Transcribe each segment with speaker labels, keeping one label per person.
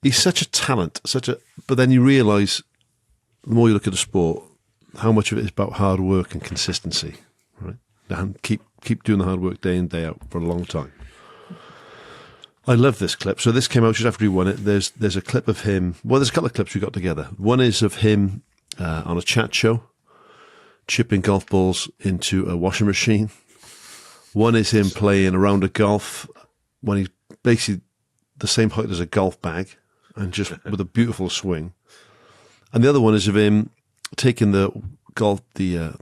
Speaker 1: he's such a talent, but then you realise, the more you look at the sport, how much of it is about hard work and consistency, right? And keep doing the hard work day in, day out for a long time. I love this clip. So this came out just after he won it. There's a clip of him. Well, there's a couple of clips we got together. One is of him on a chat show, chipping golf balls into a washing machine. One is him playing a round of golf when he's basically the same height as a golf bag and just with a beautiful swing. And the other one is of him taking the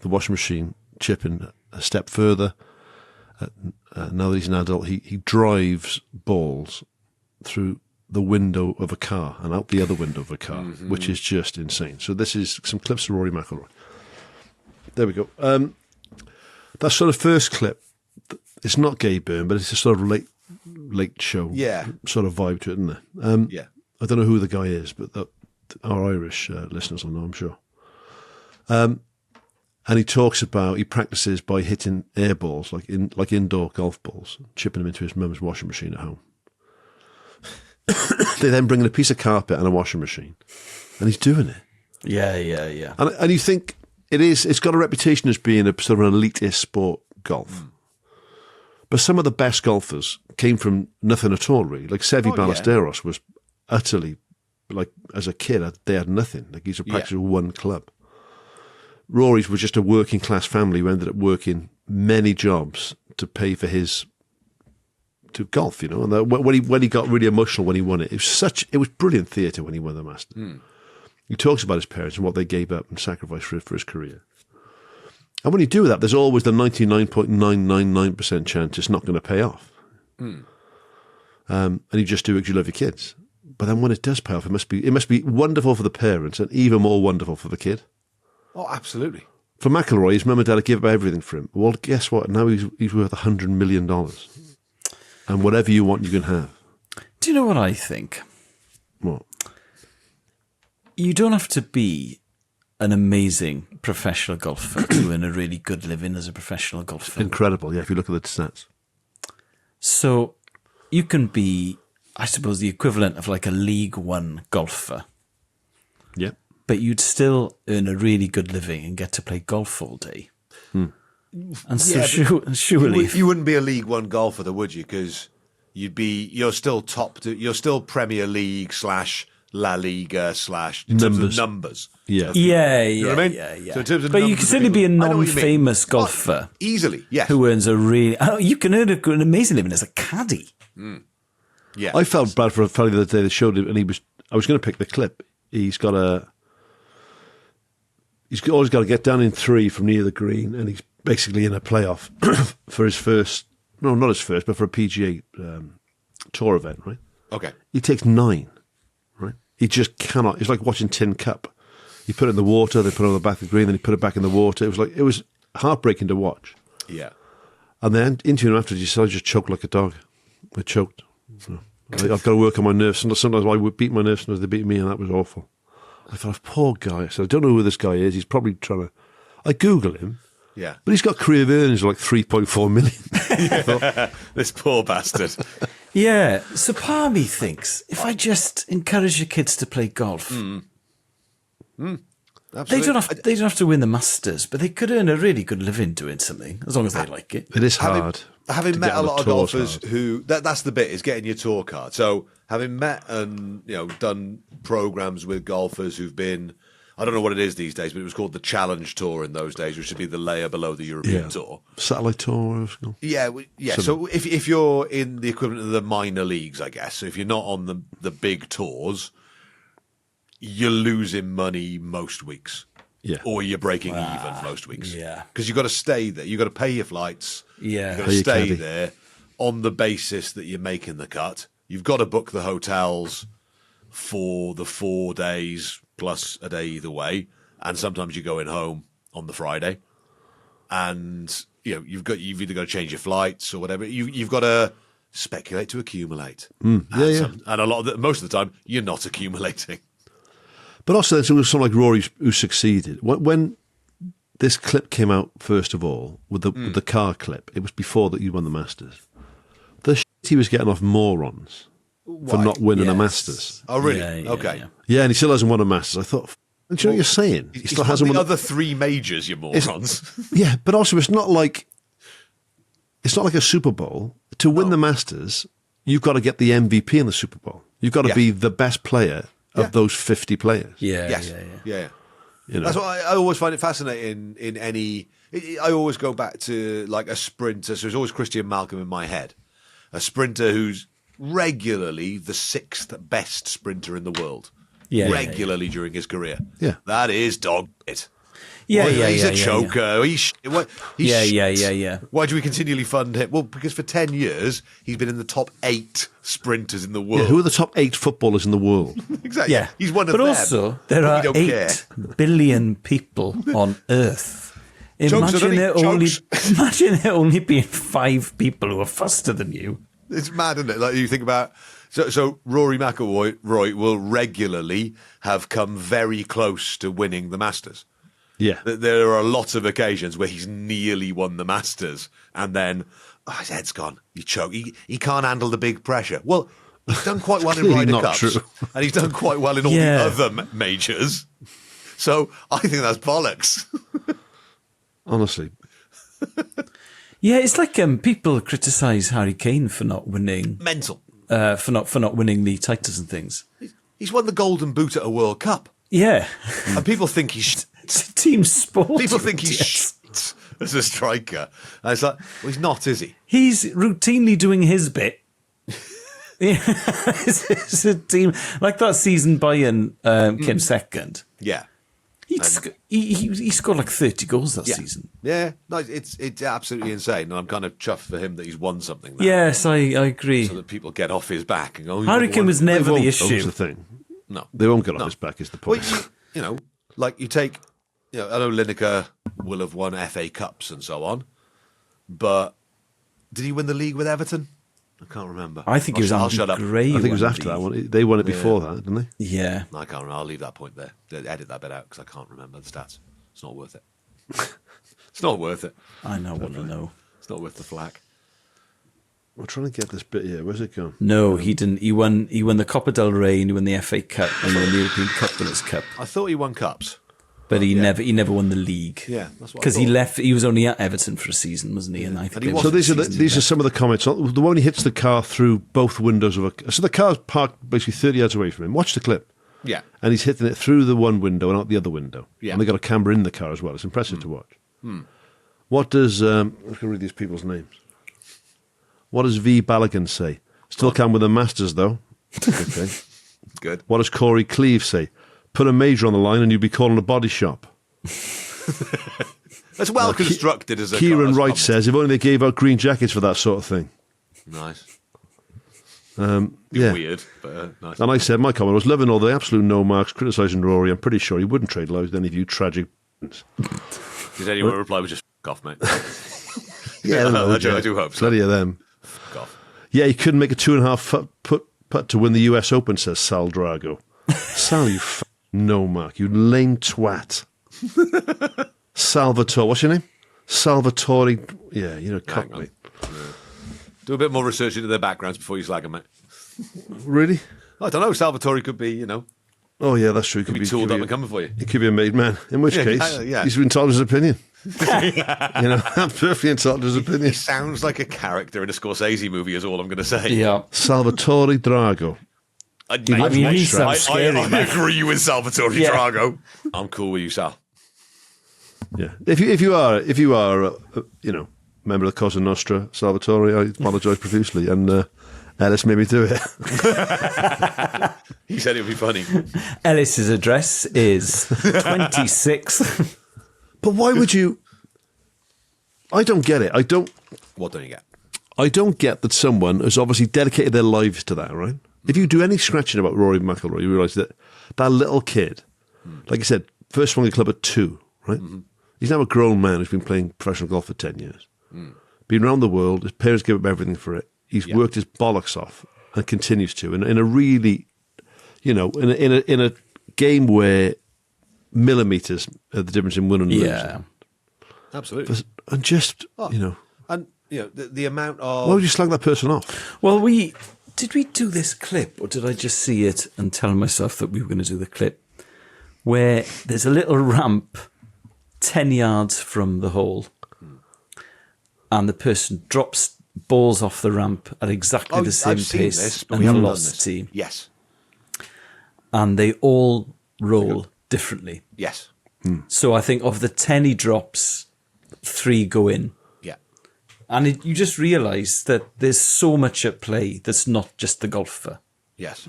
Speaker 1: washing machine, chipping a step further. Now that he's an adult, he drives balls through the window of a car and out the other window of a car, which is just insane. So this is some clips of Rory McIlroy. There we go. That sort of first clip, it's not Gay Byrne, but it's a sort of late show sort of vibe to it, isn't there? I don't know who the guy is, but our Irish listeners will know, I'm sure. And he talks about, he practices by hitting air balls, like indoor golf balls, chipping them into his mum's washing machine at home. They then bring in a piece of carpet and a washing machine, and he's doing it.
Speaker 2: Yeah.
Speaker 1: And you think it's got a reputation as being a sort of an elitist sport, golf. But some of the best golfers came from nothing at all, really. Like Seve Ballesteros was utterly, like, as a kid, they had nothing. Like, he's a practice with one club. Rory's was just a working class family who ended up working many jobs to pay for to golf, And when he got really emotional when he won it, it was brilliant theatre when he won the Masters. He talks about his parents and what they gave up and sacrificed for his career. And when you do that, there's always the 99.999% chance it's not going to pay off. And you just do it because you love your kids. But then when it does pay off, it must be wonderful for the parents and even more wonderful for the kid.
Speaker 3: Oh, absolutely.
Speaker 1: For McIlroy, his mum and dad had given up everything for him. Well, guess what? Now he's worth $100 million. And whatever you want, you can have.
Speaker 2: Do you know what I think?
Speaker 1: What?
Speaker 2: You don't have to be an amazing professional golfer to earn a really good living as a professional golfer.
Speaker 1: Incredible, if you look at the stats.
Speaker 2: So you can be, I suppose, the equivalent of like a League One golfer.
Speaker 1: Yeah.
Speaker 2: But you'd still earn a really good living and get to play golf all day. And so surely...
Speaker 3: You wouldn't be a League One golfer, though, would you? Because you're still you're still Premier League / La Liga / in terms of numbers.
Speaker 2: Yeah.
Speaker 3: You know what I mean? So in terms of
Speaker 2: but you can certainly be a non-famous golfer.
Speaker 3: Easily, yes.
Speaker 2: Who earns a really... you can earn an amazing living as a caddy.
Speaker 3: Yeah.
Speaker 1: I felt bad for a fellow the other day that showed him, and I was going to pick the clip. He's always got to get down in 3 from near the green, and he's basically in a playoff for his first, no, not his first, but for a PGA Tour event, right?
Speaker 3: Okay.
Speaker 1: He takes 9, right? He just cannot. It's like watching Tin Cup. He put it in the water, they put it on the back of the green, then he put it back in the water. It was heartbreaking to watch.
Speaker 3: Yeah.
Speaker 1: And then interviewing him after, he said, I just choked like a dog. I choked. So, I've got to work on my nerves. Sometimes I would beat my nerves, sometimes they beat me, and that was awful. I thought, poor guy. I said, I don't know who this guy is. He's probably trying to... I Google him.
Speaker 3: Yeah.
Speaker 1: But he's got career earnings of like 3.4 million.
Speaker 3: This poor bastard.
Speaker 2: Yeah. So part of me thinks, if I just encourage your kids to play golf... They don't have to win the Masters, but they could earn a really good living doing something, as long as they like it.
Speaker 1: It is hard.
Speaker 3: Having met a lot of golfers who... That's the bit, is getting your tour card. So having met and done programs with golfers who've been... I don't know what it is these days, but it was called the Challenge Tour in those days, which would be the layer below the European Tour.
Speaker 1: Satellite Tour.
Speaker 3: Yeah. So if you're in the equivalent of the minor leagues, I guess, so if you're not on the big tours... you're losing money most weeks.
Speaker 1: Yeah.
Speaker 3: Or you're breaking even most weeks.
Speaker 2: Yeah.
Speaker 3: Because you've got to stay there. You've got to pay your flights.
Speaker 2: Yeah.
Speaker 3: You've got to stay there on the basis that you're making the cut. You've got to book the hotels for the 4 days plus a day either way. And sometimes you're going home on the Friday. And you've either got to change your flights or whatever. You've got to speculate to accumulate. And most of the time, you're not accumulating.
Speaker 1: But also, there's someone like Rory who succeeded. When this clip came out, first of all, with the car clip, it was before that you won the Masters. The shit he was getting off morons for not winning a
Speaker 2: Yes.
Speaker 1: Masters.
Speaker 3: Oh, really?
Speaker 2: Yeah,
Speaker 3: Okay.
Speaker 2: yeah.
Speaker 1: Yeah, and he still hasn't won a Masters. I thought, do you know what you're saying? He
Speaker 3: He's
Speaker 1: still
Speaker 3: won
Speaker 1: hasn't
Speaker 3: the
Speaker 1: won.
Speaker 3: other 3 majors, you morons.
Speaker 1: Yeah, but also it's not like a Super Bowl. To win the Masters, you've got to get the MVP in the Super Bowl. You've got to
Speaker 3: Yeah.
Speaker 1: be the best player of those 50 players.
Speaker 2: Yeah,
Speaker 3: Yes.
Speaker 2: yeah, yeah.
Speaker 3: Yeah.
Speaker 1: You know?
Speaker 3: That's why I always find it fascinating in any. I always go back to like a sprinter. So there's always Christian Malcolm in my head, a sprinter who's regularly the 6th best sprinter in the world.
Speaker 2: Yeah, yeah,
Speaker 3: regularly during his career.
Speaker 1: Yeah.
Speaker 3: That is dog shit.
Speaker 2: Yeah,
Speaker 3: Well,
Speaker 2: yeah,
Speaker 3: he's
Speaker 2: yeah,
Speaker 3: a
Speaker 2: yeah,
Speaker 3: choker. He's
Speaker 2: Yeah,
Speaker 3: shit.
Speaker 2: yeah.
Speaker 3: Why do we continually fund him? Well, because for 10 years he's been in the top 8 sprinters in the world.
Speaker 1: Yeah, who are the top 8 footballers in the world?
Speaker 3: Exactly.
Speaker 2: Yeah,
Speaker 3: He's one of
Speaker 2: but
Speaker 3: them.
Speaker 2: also, there
Speaker 3: But
Speaker 2: are
Speaker 3: we don't
Speaker 2: 8
Speaker 3: care.
Speaker 2: billion people on Earth.
Speaker 3: Jokes on
Speaker 2: Imagine it only being 5 people who are faster than you.
Speaker 3: It's mad, isn't it? Like you think about. So Rory McIlroy will regularly have come very close to winning the Masters.
Speaker 1: Yeah.
Speaker 3: There are a lot of occasions where he's nearly won the Masters, and then his head's gone. He choke. He can't handle the big pressure. Well, he's done quite well in
Speaker 1: Clearly
Speaker 3: Ryder
Speaker 1: not
Speaker 3: Cups,
Speaker 1: true.
Speaker 3: and he's done quite well in all
Speaker 2: Yeah.
Speaker 3: the other majors. So I think that's bollocks.
Speaker 1: Honestly.
Speaker 2: Yeah, it's like people criticise Harry Kane for not winning,
Speaker 3: Mental.
Speaker 2: for not winning the titles and things.
Speaker 3: He's won the Golden Boot at a World Cup,
Speaker 2: Yeah,
Speaker 3: and people think he's.
Speaker 2: it's a team sport.
Speaker 3: People think he's
Speaker 2: Yes.
Speaker 3: shit as a striker. And it's like, well, he's not, is he?
Speaker 2: He's routinely doing his bit. Yeah, it's a team like that season Bayern came second.
Speaker 3: Yeah.
Speaker 2: He scored like 30 goals that
Speaker 3: Yeah.
Speaker 2: season.
Speaker 3: Yeah. No, it's absolutely insane. And I'm kind of chuffed for him that he's won something now.
Speaker 2: Yes, I agree.
Speaker 3: So that people get off his back and go, oh,
Speaker 2: Harry Kane was
Speaker 1: They
Speaker 2: never
Speaker 1: won't,
Speaker 2: the
Speaker 1: that's
Speaker 2: issue.
Speaker 1: the thing.
Speaker 3: No.
Speaker 1: They won't get off
Speaker 3: No.
Speaker 1: his back, is the
Speaker 3: Well,
Speaker 1: point.
Speaker 3: you know, like you take, I know Lineker will have won FA Cups and so on, but did he win the league with Everton? I can't remember.
Speaker 2: I think it was
Speaker 3: I'll
Speaker 2: Andy
Speaker 3: shut up.
Speaker 2: Gray.
Speaker 1: I think it was
Speaker 2: won
Speaker 1: after
Speaker 2: the-
Speaker 1: that one. They won it before that, didn't they?
Speaker 2: Yeah.
Speaker 3: I can't remember. I'll leave that point there. Edit that bit out because I can't remember the stats. It's not worth it. It's not worth it.
Speaker 2: I know what I know.
Speaker 3: It's not worth the flack.
Speaker 1: We're trying to get this bit here. Where's it gone?
Speaker 2: No, he didn't. He won the Copa del Rey and he won the FA Cup and he won the European Cup Winners' Cup.
Speaker 3: I thought he won cups.
Speaker 2: But he never won the league.
Speaker 3: Yeah, that's what I
Speaker 2: because he
Speaker 3: thought.
Speaker 2: left. He was only at Everton for a season, wasn't he? And I think
Speaker 3: And he
Speaker 2: they
Speaker 3: was.
Speaker 1: So
Speaker 2: won
Speaker 1: these are
Speaker 2: the season
Speaker 1: these
Speaker 2: he
Speaker 1: are some of the comments. The one he hits the car through both windows of a. So the car's parked basically 30 yards away from him. Watch the clip.
Speaker 3: Yeah.
Speaker 1: And he's hitting it through the one window and out the other window.
Speaker 3: Yeah.
Speaker 1: And they got a camera in the car as well. It's impressive to watch. What does I'm just going to read these people's names. What does V Balogun say? Still can with the Masters though. Okay.
Speaker 3: Good.
Speaker 1: What does Corey Cleave say? Put a major on the line and you'd be calling a body shop.
Speaker 3: That's well constructed as a
Speaker 1: Kieran
Speaker 3: as a
Speaker 1: Wright
Speaker 3: comment.
Speaker 1: says if only they gave out green jackets for that sort of thing.
Speaker 3: Nice.
Speaker 1: Yeah.
Speaker 3: Weird, but nice.
Speaker 1: And I said my comment was loving all the absolute no marks criticising Rory. I'm pretty sure he wouldn't trade lives with any of you tragic.
Speaker 3: Did anyone reply with just f off, mate?
Speaker 1: Yeah,
Speaker 3: I do hope so.
Speaker 1: Plenty of them.
Speaker 3: F off.
Speaker 1: Yeah, he couldn't make a 2.5 foot putt to win the US Open, says Sal Drago. Sal, you no mark, you lame twat. Salvatore, what's your name? Salvatore. Yeah, you know, cock
Speaker 3: on.
Speaker 1: me.
Speaker 3: Do a bit more research into their backgrounds before you slag them, mate.
Speaker 1: Really?
Speaker 3: I don't know. Salvatore could be,
Speaker 1: Oh, yeah, that's true. He
Speaker 3: could be tooled up and coming for you.
Speaker 1: He could be a made man. In which
Speaker 3: Yeah,
Speaker 1: case,
Speaker 3: yeah.
Speaker 1: he's entitled to his opinion. I'm perfectly entitled to his opinion.
Speaker 3: Sounds like a character in a Scorsese movie, is all I'm going to say.
Speaker 2: Yeah.
Speaker 1: Salvatore Drago.
Speaker 3: I
Speaker 2: mean, he sounds scary,
Speaker 3: I
Speaker 2: mate.
Speaker 3: agree with Salvatore
Speaker 2: Yeah.
Speaker 3: Drago. I'm cool with you, Sal.
Speaker 1: Yeah. If you are member of the Cosa Nostra, Salvatore, I apologise profusely, and Elis made me do it.
Speaker 3: He said it would be funny.
Speaker 2: Ellis's address is 26.
Speaker 1: But why would you? I don't get it.
Speaker 3: What don't you get?
Speaker 1: I don't get that someone has obviously dedicated their lives to that, right? If you do any scratching about Rory McIlroy, you realise that little kid, like I said, first swung a club at 2, right? He's now a grown man who's been playing professional golf for 10 years. Been around the world, his parents gave up everything for it. He's worked his bollocks off and continues to, in a really, in a game where millimetres are the difference in winning and
Speaker 2: Yeah.
Speaker 1: losing.
Speaker 3: Absolutely.
Speaker 1: And just,
Speaker 3: And the amount of
Speaker 1: why would you slag that person off?
Speaker 2: Well, Did we do this clip, or did I just see it and tell myself that we were going to do the clip? Where there's a little ramp 10 yards from the hole, and the person drops balls off the ramp at exactly the same
Speaker 3: I've seen
Speaker 2: pace
Speaker 3: this, but
Speaker 2: and
Speaker 3: we haven't done
Speaker 2: velocity.
Speaker 3: this. Yes.
Speaker 2: And they all roll differently.
Speaker 3: Yes.
Speaker 2: So I think of the 10 he drops, 3 go in.
Speaker 3: Yeah.
Speaker 2: And you just realise that there's so much at play that's not just the golfer.
Speaker 3: Yes.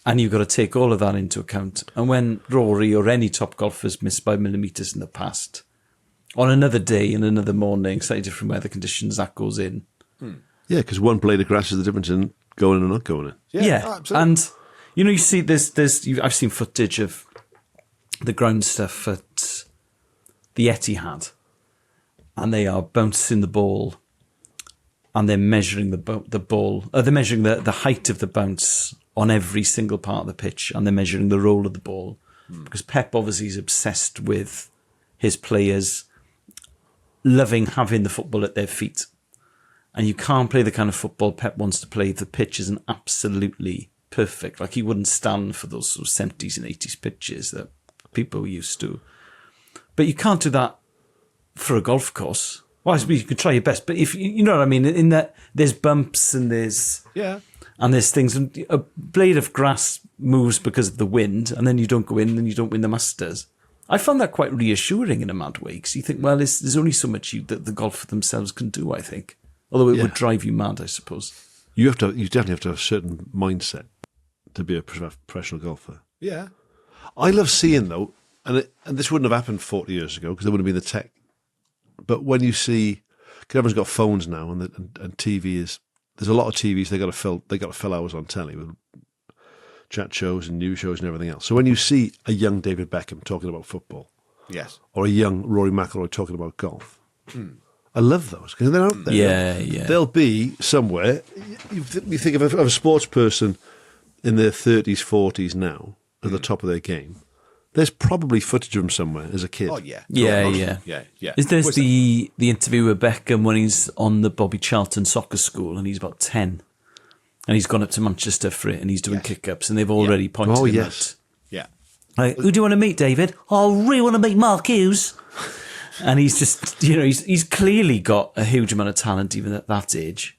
Speaker 2: And you've got to take all of that into account. And when Rory or any top golfers missed by millimetres in the past, on another day, in another morning, slightly different weather conditions, that goes in.
Speaker 1: Yeah, because one blade of grass is the difference in going in and not going in.
Speaker 2: Yeah.
Speaker 3: Oh, absolutely.
Speaker 2: And, you see I've seen footage of the ground stuff at the Etihad, and they are bouncing the ball, and they're measuring the ball. They're measuring the height of the bounce on every single part of the pitch, and they're measuring the roll of the ball. Because Pep obviously is obsessed with his players loving having the football at their feet. And you can't play the kind of football Pep wants to play if the pitch isn't absolutely perfect. Like, he wouldn't stand for those sort of 70s and 80s pitches that people used to. But you can't do that for a golf course. Well, I suppose you could try your best, but if you know what I mean, in that there's bumps and there's things, and a blade of grass moves because of the wind, and then you don't go in, and you don't win the Masters. I found that quite reassuring in a mad way, because you think, well, there's only so much that the golfer themselves can do, I think. Although it would drive you mad, I suppose.
Speaker 1: You definitely have to have a certain mindset to be a professional golfer.
Speaker 3: Yeah.
Speaker 1: I love seeing, though, and this wouldn't have happened 40 years ago because there wouldn't have been the tech. But when you see, because everyone's got phones now, and TV there's a lot of TVs they got to fill hours on telly with chat shows and news shows and everything else. So when you see a young David Beckham talking about football,
Speaker 3: Yes.
Speaker 1: or a young Rory McIlroy talking about golf, I love those because they're out there.
Speaker 2: Yeah.
Speaker 1: They'll be somewhere. You think of a sports person in their 30s, 40s now at the top of their game. There's probably footage of him somewhere as a kid.
Speaker 3: Oh, yeah.
Speaker 2: Yeah. Is there the interview with Beckham when he's on the Bobby Charlton soccer school and he's about 10 and he's gone up to Manchester for it and he's doing kick-ups and they've already pointed him out.
Speaker 3: Yeah.
Speaker 2: Like, who do you want to meet, David? Oh, I really want to meet Mark Hughes. And he's just, he's clearly got a huge amount of talent even at that age.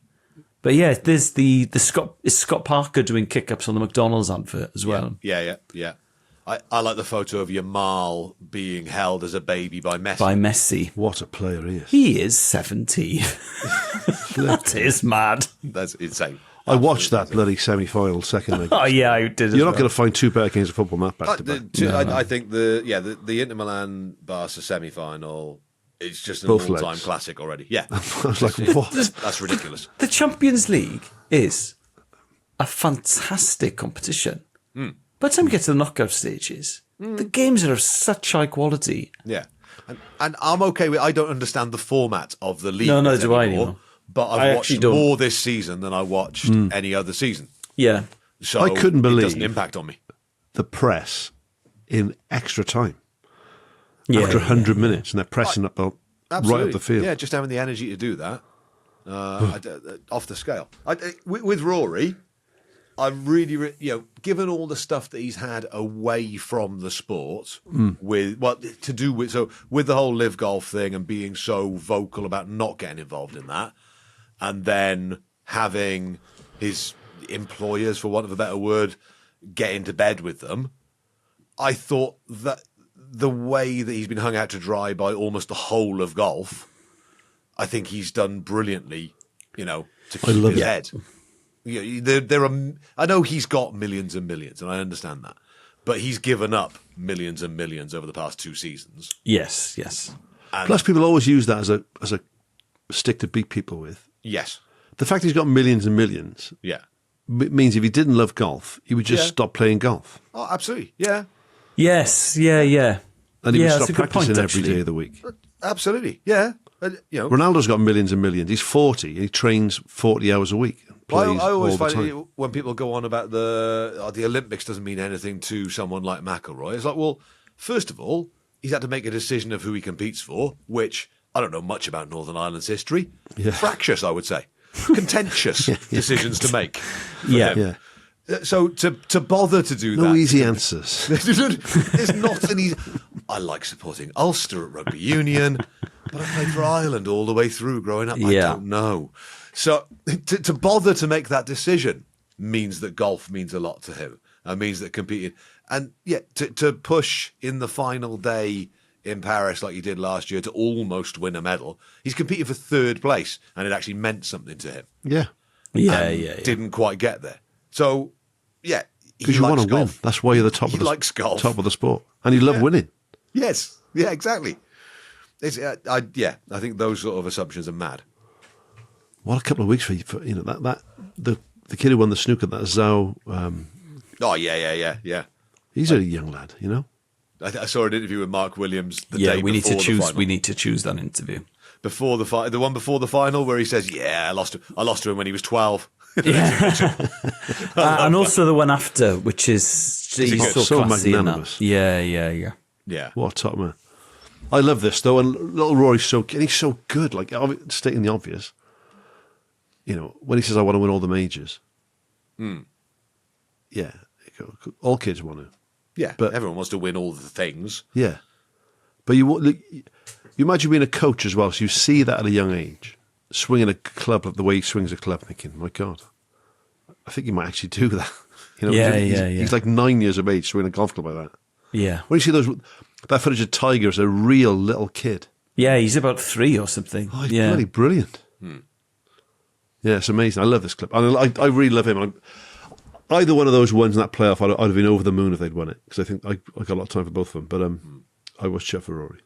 Speaker 2: But yeah, there's the Scott Parker doing kick-ups on the McDonald's advert as well.
Speaker 3: Yeah. I like the photo of Yamal being held as a baby by Messi.
Speaker 2: By Messi.
Speaker 1: What a player he is.
Speaker 2: He is 17. That is mad.
Speaker 3: That's insane.
Speaker 1: I watched that bloody semi-final second leg.
Speaker 2: Oh, yeah, I did.
Speaker 1: You're not going to find two better games of football than that back to back.
Speaker 3: I think the Inter Milan Barca semi-final is just an
Speaker 1: Both
Speaker 3: all-time
Speaker 1: legs.
Speaker 3: classic already. Yeah.
Speaker 1: I was like, what?
Speaker 3: That's ridiculous.
Speaker 2: The Champions League is a fantastic competition. By the time you get to the knockout stages, the games are of such high quality.
Speaker 3: Yeah. And I'm okay with, I don't understand the format of the league.
Speaker 2: No, neither do I
Speaker 3: anymore,
Speaker 2: anymore.
Speaker 3: But
Speaker 2: I
Speaker 3: I've
Speaker 2: actually
Speaker 3: watched
Speaker 2: don't.
Speaker 3: more this season than I watched any other season.
Speaker 2: Yeah.
Speaker 3: So
Speaker 1: I couldn't
Speaker 3: it
Speaker 1: believe
Speaker 3: doesn't impact on me.
Speaker 1: The press in extra time.
Speaker 2: Yeah.
Speaker 1: After 100 minutes, and they're pressing right up the field.
Speaker 3: Yeah, just having the energy to do that. Off the scale. With Rory, I really, given all the stuff that he's had away from the sport, with the whole live golf thing and being so vocal about not getting involved in that, and then having his employers, for want of a better word, get into bed with them, I thought that the way that he's been hung out to dry by almost the whole of golf, I think he's done brilliantly, to keep his head. There are. I know he's got millions and millions, and I understand that, but he's given up millions and millions over the past 2 seasons.
Speaker 2: Yes.
Speaker 3: And
Speaker 1: Plus, people always use that as a stick to beat people with.
Speaker 3: yes,
Speaker 1: The fact he's got millions and millions
Speaker 3: yeah.
Speaker 1: means if he didn't love golf, he would just stop playing golf.
Speaker 3: Oh, absolutely, yeah,
Speaker 2: Yes. Yeah.
Speaker 1: And he would
Speaker 2: that's
Speaker 1: stop
Speaker 2: a good
Speaker 1: practicing
Speaker 2: point,
Speaker 1: every
Speaker 2: actually.
Speaker 1: day of the week.
Speaker 3: absolutely, yeah.
Speaker 1: Ronaldo's got millions and millions. He's 40 and he trains 40 hours a week.
Speaker 3: I
Speaker 1: Plays
Speaker 3: always
Speaker 1: all the
Speaker 3: find
Speaker 1: time.
Speaker 3: when people go on about the Olympics doesn't mean anything to someone like McIlroy. It's like, well, first of all, he's had to make a decision of who he competes for, which I don't know much about Northern Ireland's history.
Speaker 1: Yeah.
Speaker 3: Fractious, I would say. contentious decisions to make. for
Speaker 2: Yeah.
Speaker 3: him.
Speaker 1: Yeah.
Speaker 3: So to bother to do
Speaker 1: No
Speaker 3: that,
Speaker 1: easy answers.
Speaker 3: there's not an easy. I like supporting Ulster at rugby union, but I played for Ireland all the way through growing up. I
Speaker 2: Yeah.
Speaker 3: don't know. So to bother to make that decision means that golf means a lot to him. And means that competing, and to push in the final day in Paris like he did last year to almost win a medal. He's competing for third place, and it actually meant something to him.
Speaker 1: Yeah.
Speaker 2: Yeah.
Speaker 3: Didn't quite get there. So, he
Speaker 1: Because you want
Speaker 3: likes
Speaker 1: to win.
Speaker 3: golf.
Speaker 1: That's why you're the top
Speaker 3: He
Speaker 1: of the
Speaker 3: likes golf.
Speaker 1: top of the sport. And you love winning.
Speaker 3: Yes. Yeah, exactly. It's, I think those sort of assumptions are mad.
Speaker 1: What a couple of weeks for the kid who won the snooker, that Zhao.
Speaker 3: Oh, yeah.
Speaker 1: He's a young lad, you know.
Speaker 3: I saw an interview with Mark Williams the
Speaker 2: Yeah,
Speaker 3: day
Speaker 2: we need
Speaker 3: before
Speaker 2: to
Speaker 3: the
Speaker 2: choose.
Speaker 3: final.
Speaker 2: We need to choose that interview.
Speaker 3: Before the one before the final, where he says, "Yeah, I lost to him when he was 12."
Speaker 2: And also the one after, which is he's
Speaker 1: So
Speaker 2: classy in that.
Speaker 1: magnanimous.
Speaker 2: Yeah.
Speaker 3: Yeah.
Speaker 1: What a top man. I love this though, and little Rory's he's so good. Like stating the obvious, you know, when he says, "I want to win all the majors," yeah, all kids want to.
Speaker 3: Yeah,
Speaker 1: But-
Speaker 3: everyone wants to win all the things.
Speaker 1: Yeah, but you imagine being a coach as well. So you see that at a young age, swinging a club the way he swings a club, thinking, "My God, I think he might actually do that." You know,
Speaker 2: Yeah.
Speaker 1: He's like 9 years of age swinging a golf club like that.
Speaker 2: Yeah.
Speaker 1: When you see that footage of Tiger as a real little kid,
Speaker 2: Yeah, he's about 3 or something.
Speaker 1: oh, he's
Speaker 2: yeah.
Speaker 1: bloody brilliant. Yeah, it's amazing. I love this clip. And I really love him. Either one of those ones in that playoff, I'd have been over the moon if they'd won it, because I think I got a lot of time for both of them. But I was chuffed for Rory.